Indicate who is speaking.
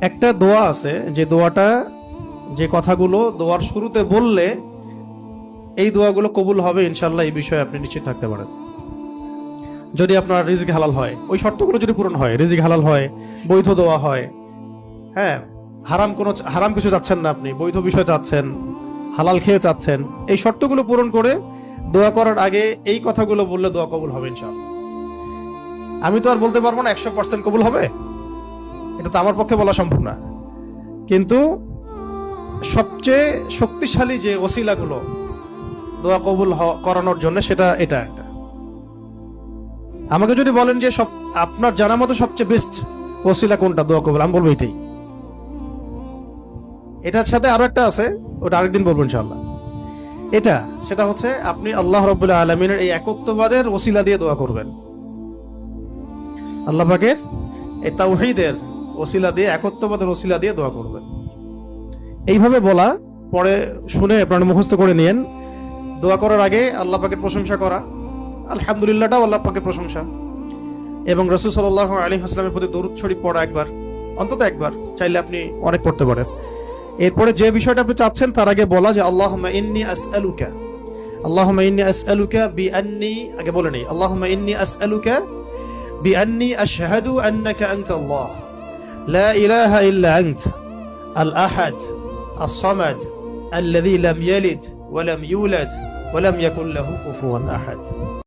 Speaker 1: একটা দোয়া আছে, যে দোয়াটা, যে কথাগুলো দোয়ার শুরুতে বললে এই দোয়াগুলো কবুল হবে ইনশাল্লাহ, এই বিষয়ে আপনি নিশ্চিত থাকতে পারেন। যদি আপনার রিজিক হালাল হয়, ওই শর্তগুলো যদি পূরণ হয়, রিজিক হালাল হয়, বৈধ দোয়া হয়, হ্যাঁ, হারাম কিছু চাচ্ছেন না, আপনি বৈধ বিষয় চাচ্ছেন, হালাল খেয়ে চাচ্ছেন, এই শর্তগুলো পূরণ করে দোয়া করার আগে এই কথাগুলো বললে দোয়া কবুল হবে ইনশাআল্লাহ। আমি তো আর বলতে পারবো না 100% কবুল হবে, এটা তো আমার পক্ষে বলা সম্ভব না, কিন্তু সবচেয়ে শক্তিশালী যে ওসিলাগুলো দোয়া কবুল করানোর জন্য, সেটা এটা একটা। আমাকে যদি বলেন যে আপনার জানা মতো সবচেয়ে বেস্ট ওসিলা কোনটা দোয়া কবুল, আমি বলবো এটাই। এটার সাথে আরো একটা আছে, ওটা আরেকদিন বলবো ইনশাআল্লাহ। সেটা হচ্ছে আপনি আল্লাহ রাব্বুল আলামিনের এই একত্ববাদের ওসিলা দিয়ে দোয়া করবেন। আল্লাহ পাকের এই তাওহীদের ওসিলা দিয়ে, একত্ববাদের ওসিলা দিয়ে দোয়া করবেন। এইভাবে বলা, পরে শুনে আপনারা মুখস্থ করে নিয়েন। দোয়া করার আগে আল্লাহ পাকের প্রশংসা করা, আলহামদুলিল্লাহটাও আল্লাহ পাকের প্রশংসা, এবং রাসূল সাল্লাল্লাহু আলাইহি ওয়াসাল্লামের প্রতি দরুদ শরীফ পড়া একবার, অন্তত একবার, চাইলে আপনি অনেক পড়তে পারেন। এরপরে যে বিষয়টা আপনি চাচ্ছেন তার আগে বলা যে আল্লাহুম্মা ইন্নী আসআলুকা বিআন্নী, আগে বলে নেই, আল্লাহুম্মা ইন্নী আসআলুকা বিআন্নী আশহাদু আন্নাকা আনতাল্লাহ লা ইলাহা ইল্লা আনত আল আহাদ আস-সামাদ আল্লাযী লাম ইয়ালিদ ওয়া লাম ইউলাদ ওয়া লাম ইয়াকুল লাহু কুফুওয়ান আহাদ।